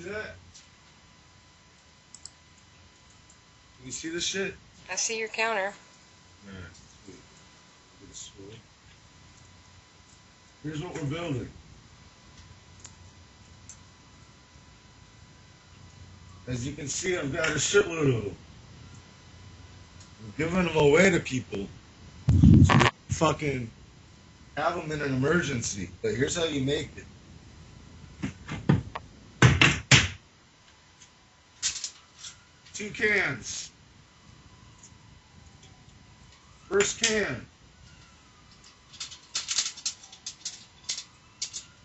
See that? Can you see this shit? I see your counter. Alright, sweet. Here's what we're building. As you can see, I've got a shitload of them. I'm giving them away to people. So they fucking have them in an emergency. But here's how you make it. Two cans. First can.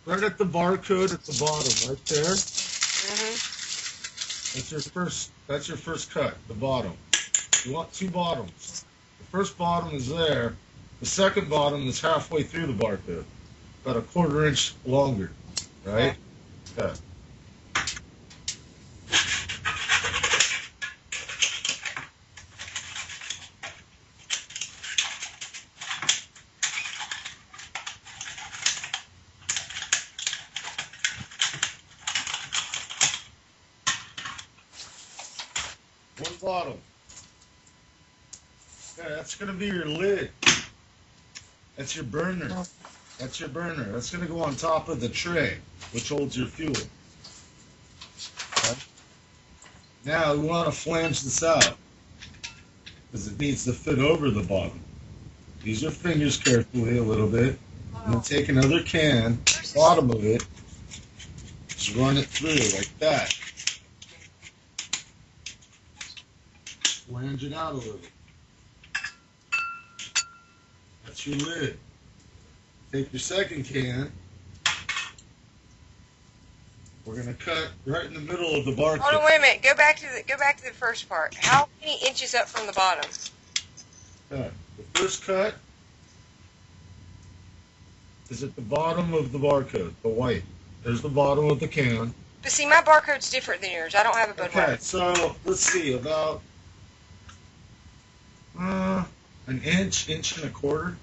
Right at the barcode at the bottom, right there. That's your first cut, the bottom. You want two bottoms. The first bottom is there. The second bottom is halfway through the barcode. About a 1/4 inch longer, right? Okay. One bottom. Okay, that's going to be your lid. That's your burner. That's your burner. That's going to go on top of the tray, which holds your fuel. Okay. Now we want to flange this out because it needs to fit over the bottom. Use your fingers carefully a little bit. And then take another can, bottom of it, just run it through like that. Flange it out a little. That's your lid. Take your second can. We're gonna cut right in the middle of the barcode. Hold on, wait a minute. Go back to the first part. How many inches up from the bottom? Okay. The first cut is at the bottom of the barcode, the white. There's the bottom of the can. But see, my barcode's different than yours. I don't have a Budweiser. Okay, so let's see, about an inch, inch and a quarter.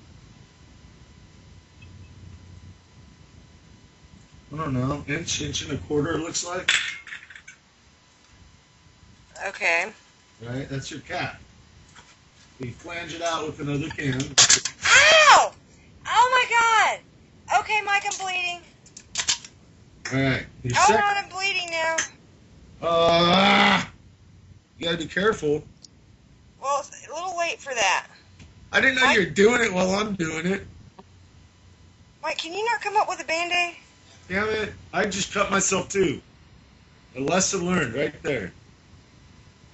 I don't know, inch and a quarter it looks like. Okay. Right, that's your cap. You flange it out with another can. Ow! Oh my God! Okay, Mike, I'm bleeding. Alright. Oh, no, I'm bleeding now. You gotta be careful. Well, it's a little late for that. I didn't know Mike, you were doing it while I'm doing it. Mike, can you not come up with a Band-Aid? Damn it. I just cut myself too. A lesson learned right there.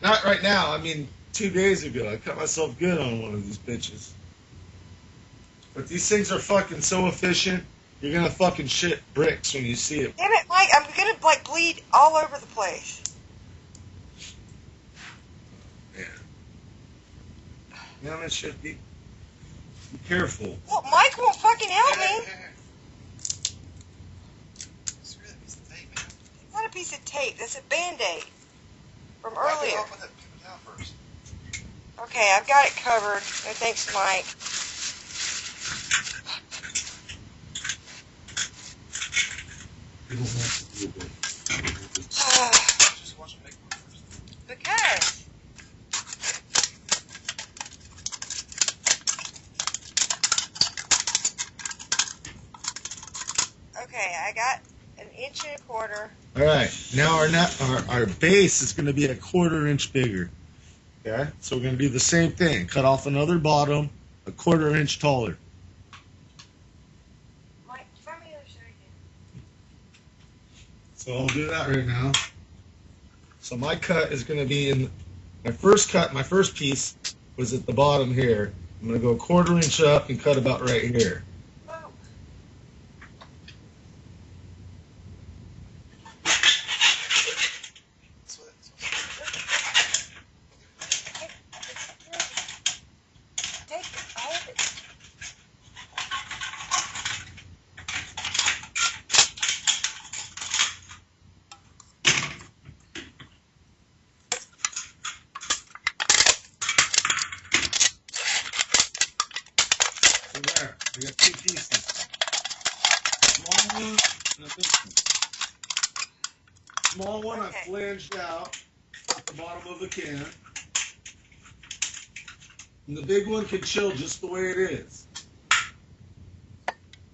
Not right now, I mean 2 days ago. I cut myself good on one of these bitches. But these things are fucking so efficient, you're gonna fucking shit bricks when you see it. Damn it, Mike, I'm gonna like bleed all over the place. Yeah. Damn it, shit. Be careful. Well, Mike won't fucking help me. It's really a piece of tape, man. It's not a piece of tape. That's a Band-Aid from Wipe it earlier. off with that paper towel first. Okay, I've got it covered. No, thanks, Mike. You don't have to do it. Just watch it make one first. Because. Okay, I got an inch and a quarter. All right, now our base is going to be a 1/4 inch bigger. Okay, so we're going to do the same thing. Cut off another bottom, a 1/4 inch taller. Mike, find me the other side again. So I'll do that right now. So my cut is going to be in my first cut. My first piece was at the bottom here. I'm going to go 1/4 inch up and cut about right here. Whoa. Take all of it. So there, we got 2 pieces. Small one and a big one. small one I Okay. flanged out at the bottom of the can. And the big one can chill just the way it is.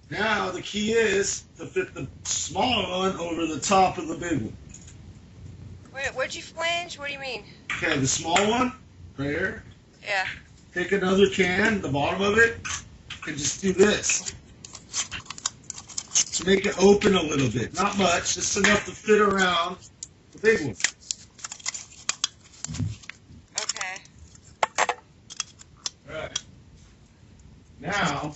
Now the key is to fit the small one over the top of the big one. Wait, what'd you flange? What do you mean? Okay, the small one, right here. Yeah. Take another can, the bottom of it, and just do this. To make it open a little bit. Not much, just enough to fit around the big one. Okay. Alright. Now,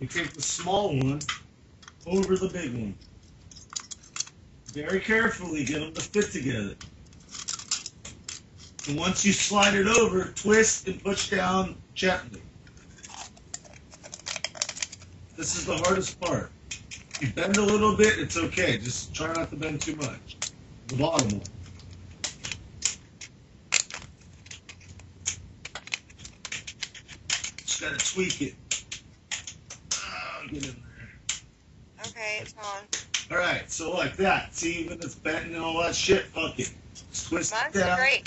you take the small one over the big one. Very carefully get them to fit together. And once you slide it over, twist and push down gently. This is the hardest part. If you bend a little bit, it's okay. Just try not to bend too much. The bottom one. Just gotta tweak it. Oh, get in there. Okay, it's on. Alright, so like that. See, even it's bent and all that shit, fuck it. Just twist Mine's it down. great.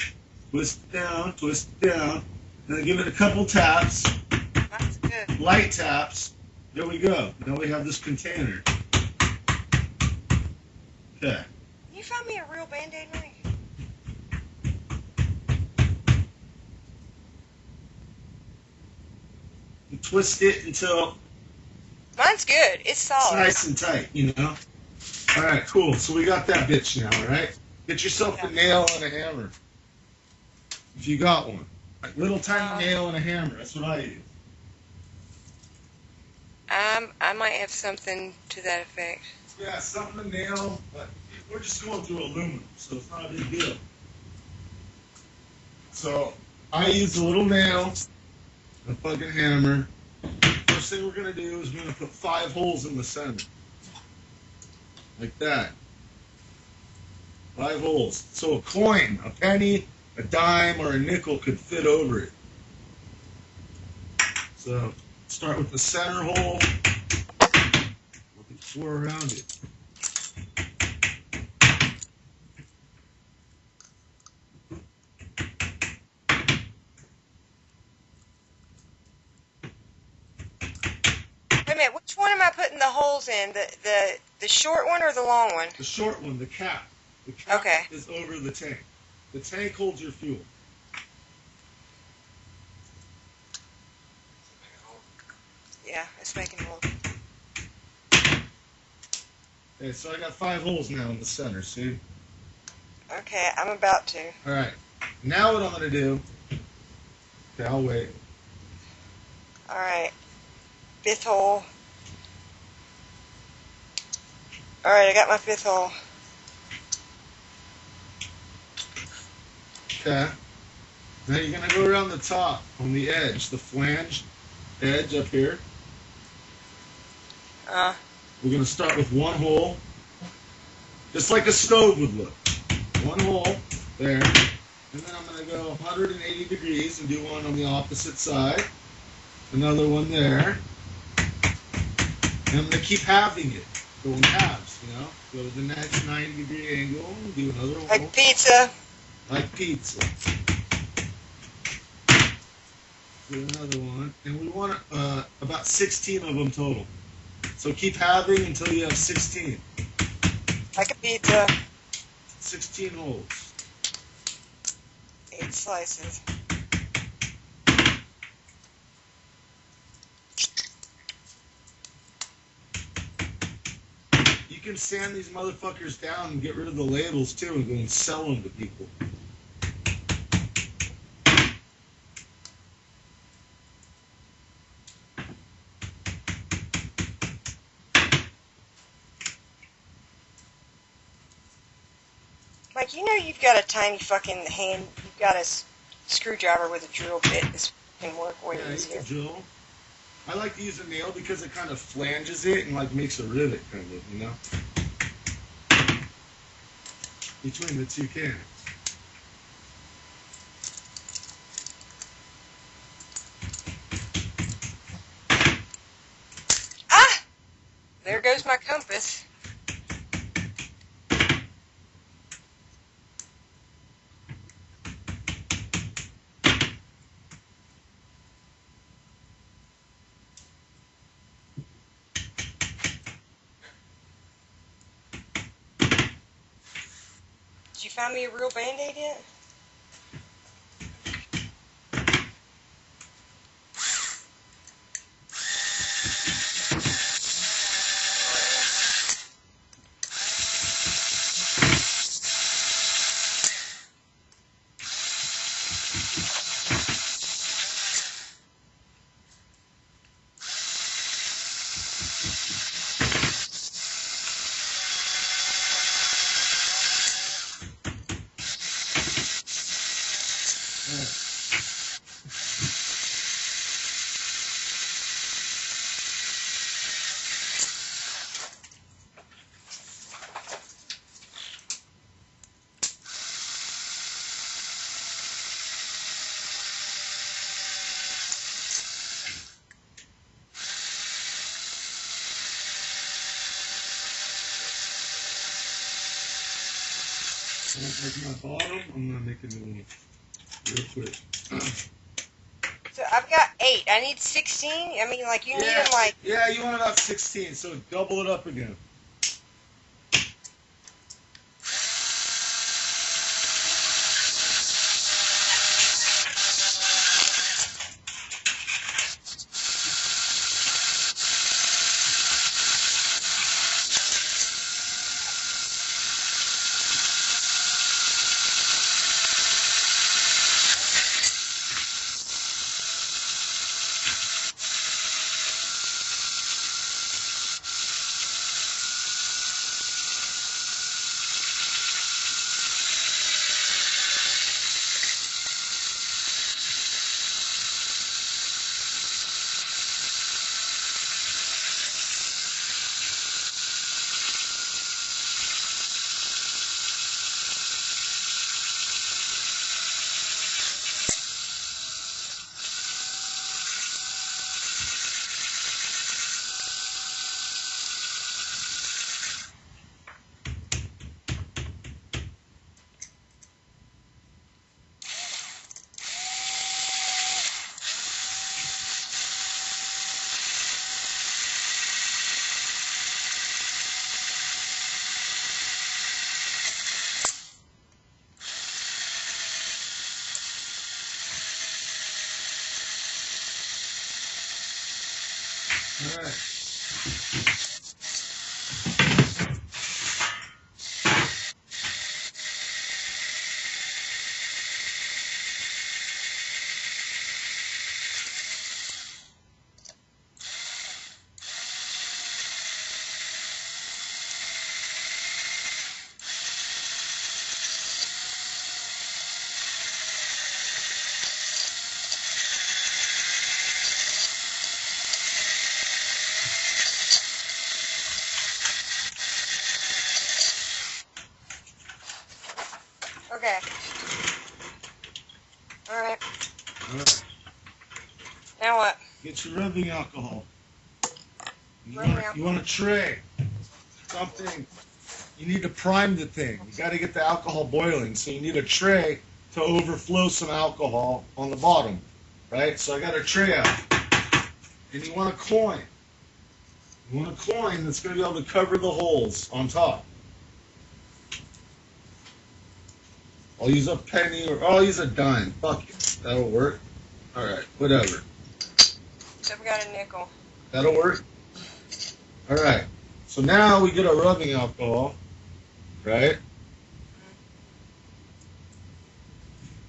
Twist it down, twist it down. Then give it a couple taps. Mine's good. Light taps. There we go. Now we have this container. Okay. Can you find me a real Band-Aid, Mike? And twist it until Mine's good. It's it's solid. nice and tight, you know? Alright, cool. So we got that bitch now, alright? Get yourself a nail and a hammer. If you got one. Like little tiny nail and a hammer. That's what I use. I might have something to that effect. Yeah, something to nail, but we're just going through aluminum, so it's not a big deal. So I use a little nail, a fucking hammer. First thing we're gonna do is we're gonna put 5 holes in the center. Like that. 5 holes. So a coin, a penny, a dime, or a nickel could fit over it. So start with the center hole. We'll do 4 around it. Wait a minute, which one am I putting the holes in? The short one or the long one? The short one, the cap. The cap Okay. is over the tank. The tank holds your fuel. Yeah, it's making holes. Okay, so I got 5 holes now in the center, see? Okay, I'm about to. Alright, now what I'm going to do, okay, I'll wait. Alright. 5th hole. Alright, I got my 5th hole. Okay. Now you're going to go around the top, on the edge, the flange edge up here. We're going to start with 1 hole, just like a stove would look. 1 hole, there. And then I'm going to go 180 degrees and do one on the opposite side. Another one there. And I'm going to keep halving it. Go in halves, you know. Go to the next 90-degree angle and do another hole. Like pizza. Like pizza. Do another one. And we want about 16 of them total. So keep halving until you have 16. Like a pizza. 16 holes. 8 slices. You can sand these motherfuckers down and get rid of the labels too and go and sell them to people. Like, you know you've got a tiny fucking hand, you've got a screwdriver with a drill bit. This can work way Yeah, easier. you can drill. I like to use a nail because it kind of flanges it and like makes a rivet kind of, you know? Between the 2 cans. Ah! There goes my compass. this. Did you find me a real Band-Aid yet? I'm gonna take my bottom. I'm gonna make a new one real quick. So I've got 8. I need 16. I mean, like, you need them, like... Yeah, you want about 16, so double it up again. All right. Okay. Alright. All right. Now what? Get your rubbing alcohol. Rubbing You want a tray. Something. You need to prime the thing. You got to get the alcohol boiling. So you need a tray to overflow some alcohol on the bottom. Right? So I got a tray out. And you want a coin. You want a coin that's going to be able to cover the holes on top. I'll use a penny or I'll use a dime. Fuck it. That'll work. Alright, whatever. So we got a nickel. That'll work. Alright. So now we get our rubbing alcohol. Right?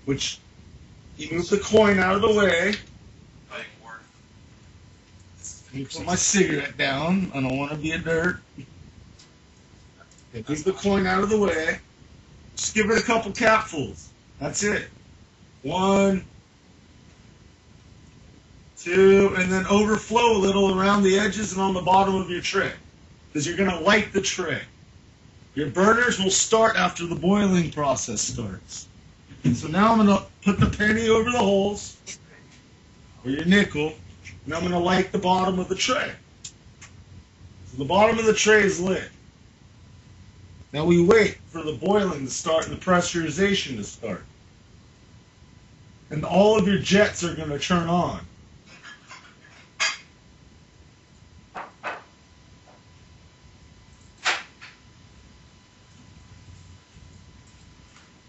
Which you move the coin out of the way. You put my cigarette down. I don't want to be a dirt. Move the coin out of the way. Just give it a couple capfuls. That's it. 1, 2, and then overflow a little around the edges and on the bottom of your tray. Because you're going to light the tray. Your burners will start after the boiling process starts. So now I'm going to put the penny over the holes, or your nickel, and I'm going to light the bottom of the tray. So the bottom of the tray is lit. Now we wait for the boiling to start and the pressurization to start. And all of your jets are going to turn on. I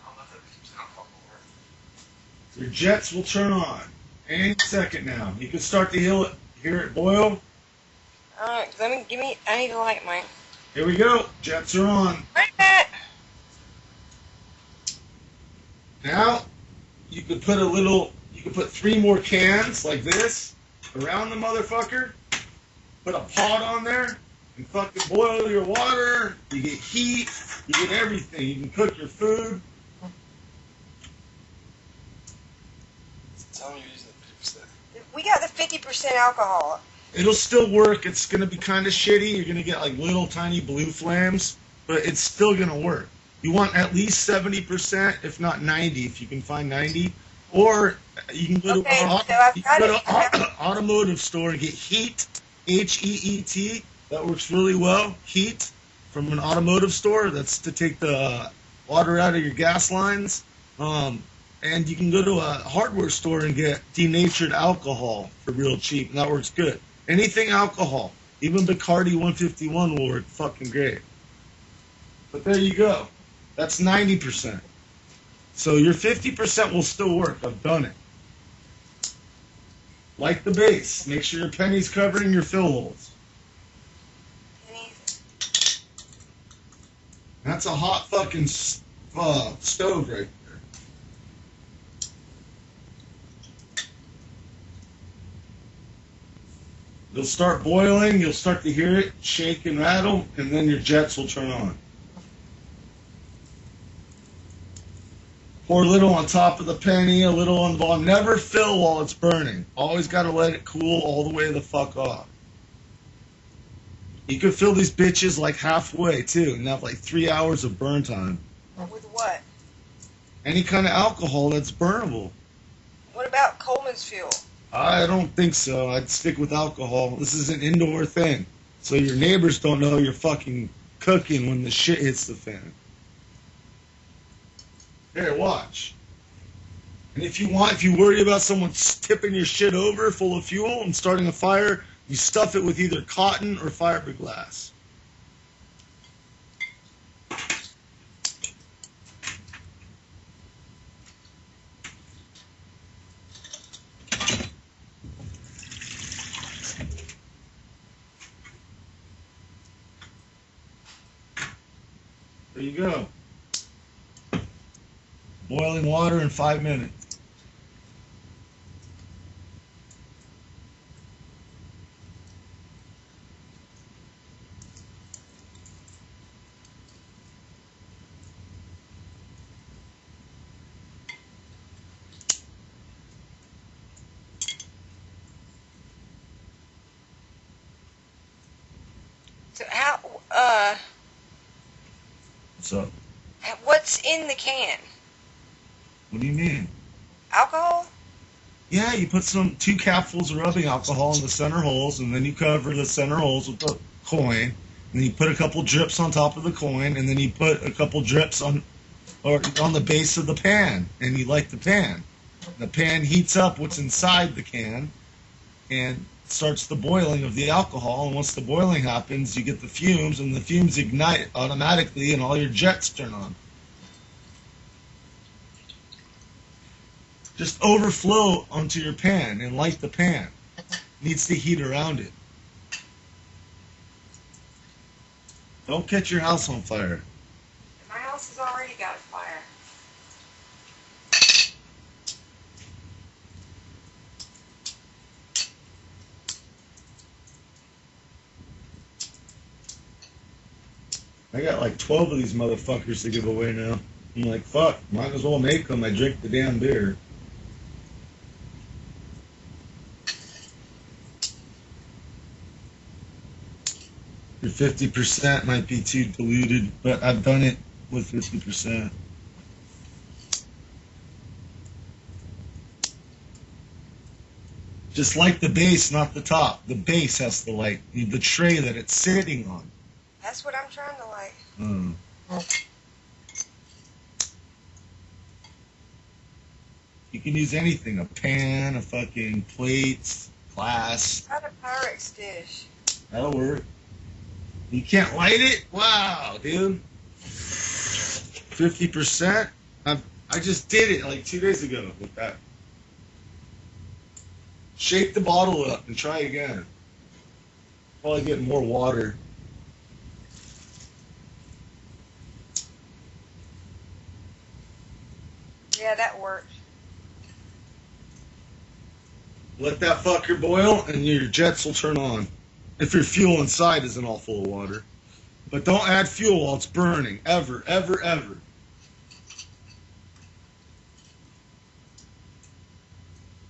don't know if that keeps alcohol or Your jets will turn on any second now. You can start to hear it boil. Alright, I need to light mine. Here we go. Jets are on. Wait a minute. Now, you could put 3 more cans like this around the motherfucker. Put a pot on there and fucking boil your water. You get heat. You get everything. You can cook your food. tell them you're using the 50%. We got the 50% alcohol. It'll still work. It's going to be kind of shitty. You're going to get like little tiny blue flames, but it's still going to work. You want at least 70%, if not 90%, if you can find 90%. Or you can go to an automotive store and get HEET, HEET. That works really well. HEET from an automotive store. That's to take the water out of your gas lines. And you can go to a hardware store and get denatured alcohol for real cheap, and that works good. Anything alcohol, even Bacardi 151 will work fucking great. But there you go. That's 90%. So your 50% will still work. I've done it. Like the base. Make sure your penny's covering your fill holes. Pennies. That's a hot fucking stove right there. It'll start boiling, you'll start to hear it shake and rattle, and then your jets will turn on. Pour a little on top of the penny, a little on the bottom. Never fill while it's burning. Always got to let it cool all the way the fuck off. You can fill these bitches like halfway too, and have like 3 hours of burn time. With what? Any kind of alcohol that's burnable. What about Coleman's fuel? I don't think so. I'd stick with alcohol. This is an indoor thing. So your neighbors don't know you're fucking cooking when the shit hits the fan. Here, watch. And if you worry about someone tipping your shit over full of fuel and starting a fire, you stuff it with either cotton or fiberglass. There you go. Boiling water in 5 minutes. So how, What's up? what's in the can? What do you mean? Alcohol? Yeah, you put 2 capfuls of rubbing alcohol in the center holes, and then you cover the center holes with the coin. And then you put a couple drips on top of the coin, and then you put a couple drips on the base of the pan, and you light the pan. The pan heats up what's inside the can, and starts the boiling of the alcohol. And once the boiling happens, you get the fumes, and the fumes ignite automatically, and all your jets turn on. Just overflow onto your pan and light the pan. It needs to heat around it. Don't catch your house on fire. My house has already got a fire. I got like 12 of these motherfuckers to give away now. I'm like, fuck, might as well make them. I drink the damn beer. Your 50% might be too diluted, but I've done it with 50%. Just light the base, not the top. The base has to light the tray that it's sitting on. That's what I'm trying to like. Mm. You can use anything, a pan, a fucking plate, glass. How a Pyrex dish? That'll work. You can't light it? Wow, dude. 50%? I just did it like 2 days ago with that. Shake the bottle up and try again. Probably get more water. Yeah, that worked. Let that fucker boil and your jets will turn on. If your fuel inside isn't all full of water. But don't add fuel while it's burning. Ever, ever, ever.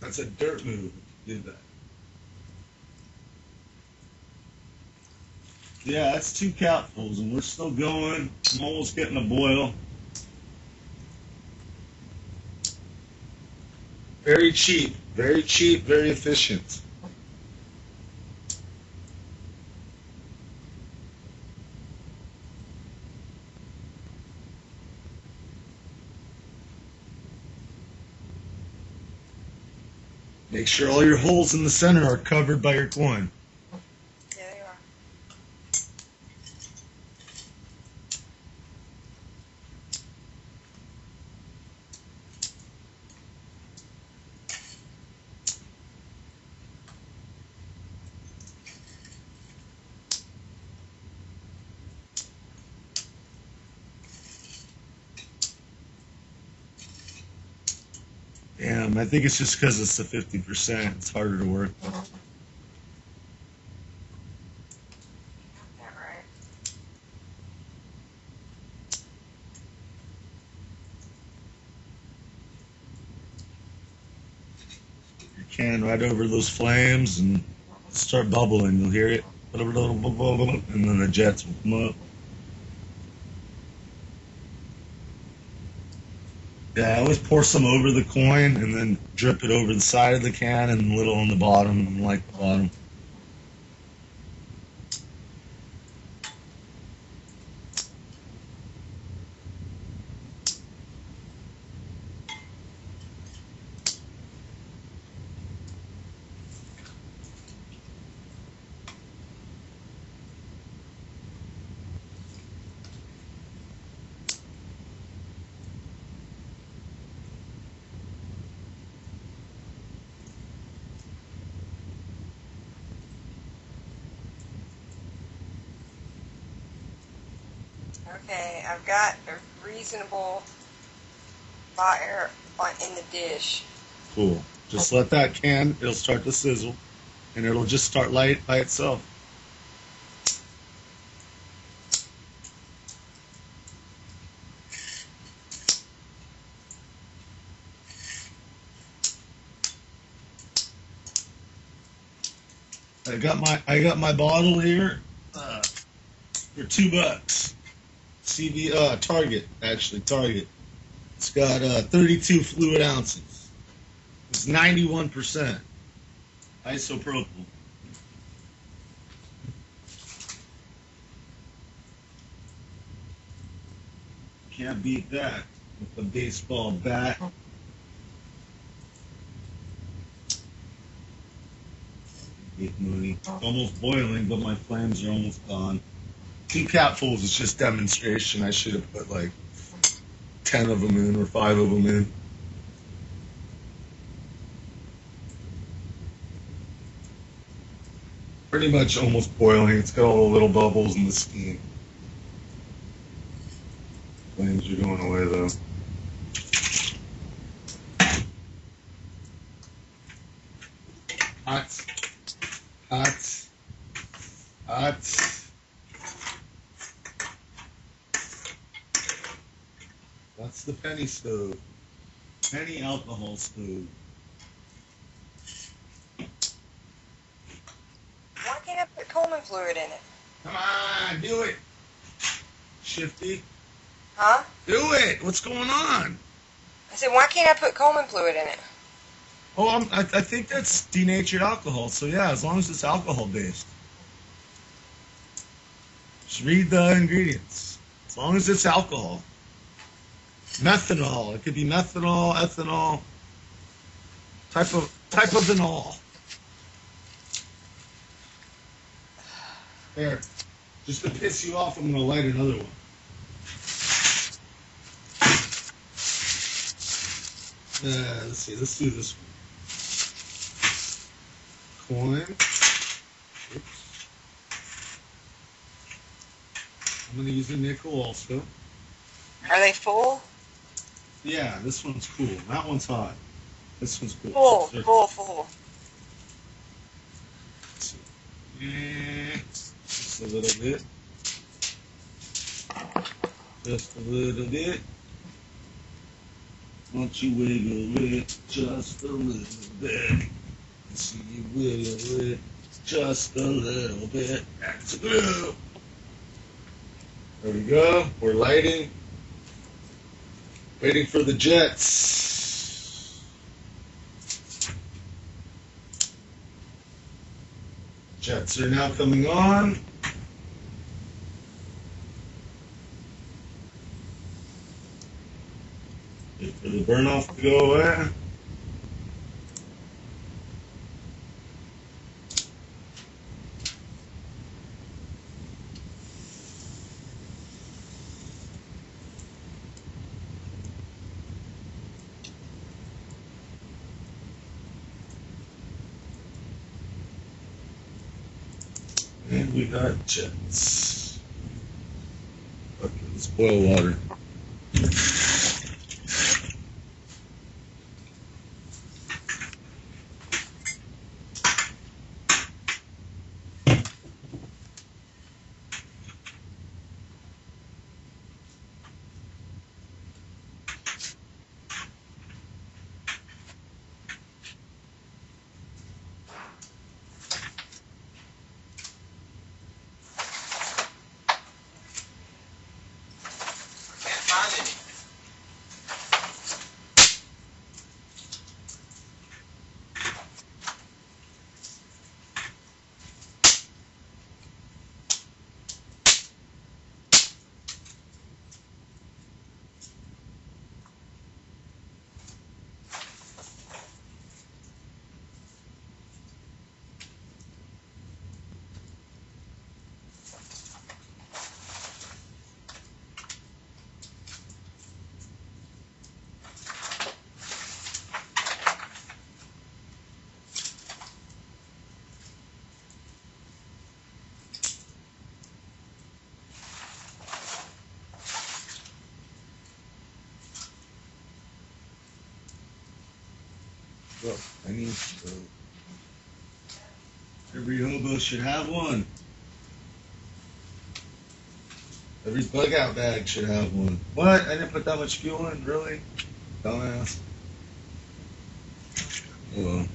That's a dirt move. Do that. Yeah, that's 2 capfuls and we're still going. I'm almost getting a boil. Very cheap, very efficient. Make sure all your holes in the center are covered by your coin. Yeah, they are. Damn, I think it's just because it's the 50%. It's harder to work with. That right. Your can right over those flames and start bubbling. You'll hear it. And then the jets will come up. Yeah, I always pour some over the coin and then drip it over the side of the can and a little on the bottom and like the bottom. Okay, I've got a reasonable fire in the dish. Cool. Just let that can, it'll start to sizzle and it'll just start light by itself. I got my bottle here for $2. Target. It's got 32 fluid ounces. It's 91% isopropyl. Can't beat that with a baseball bat. Mooney. It's almost boiling, but my flames are almost gone. 2 capfuls is just demonstration. I should have put like 10 of them in or 5 of them in. Pretty much almost boiling. It's got all the little bubbles in the steam. Flames are going away though. Hot. Hot. Hot. That's the penny stove. Penny alcohol stove. Why can't I put Coleman fluid in it? Come on, do it. Shifty. Huh? Do it. What's going on? I said, why can't I put Coleman fluid in it? Oh, I think that's denatured alcohol. So yeah, as long as it's alcohol based, just read the ingredients. As long as it's alcohol, methanol. It could be methanol, ethanol, type of ethanol. There, just to piss you off, I'm gonna light another one. Let's see. Let's do this one. Coin. Oops. I'm gonna use a nickel also. Are they full? Yeah, this one's cool. That one's hot. This one's cool. Full, There. full, full. Let's see. Just a little bit. Just a little bit. Won't you wiggle it just a little bit? See you wiggle it just a little bit. That's a groove. There we go. We're lighting. Waiting for the jets. Jets are now coming on. Wait for the burn off to go away. And we got jets. Okay, let's boil water. Can't find any. Well, I need to. Every hobo should have one. Every bug out bag should have one. What? I didn't put that much fuel in? Really? Dumbass. Oh well.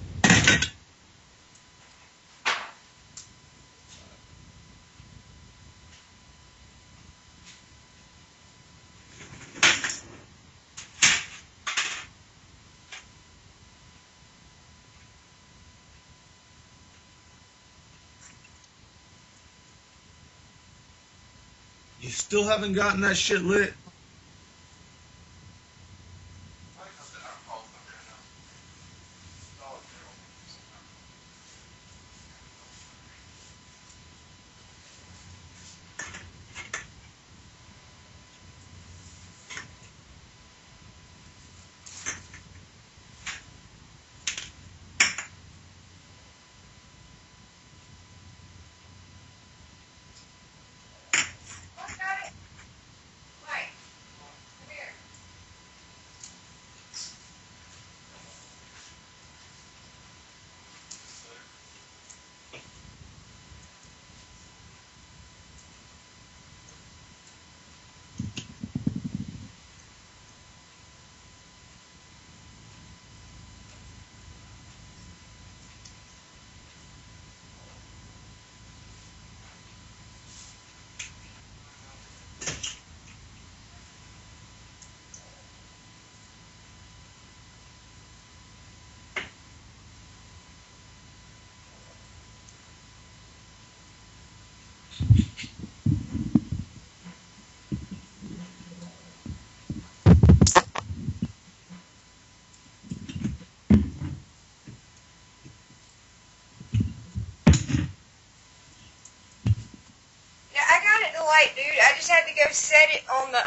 You still haven't gotten that shit lit? light, dude. I just had to go set it on the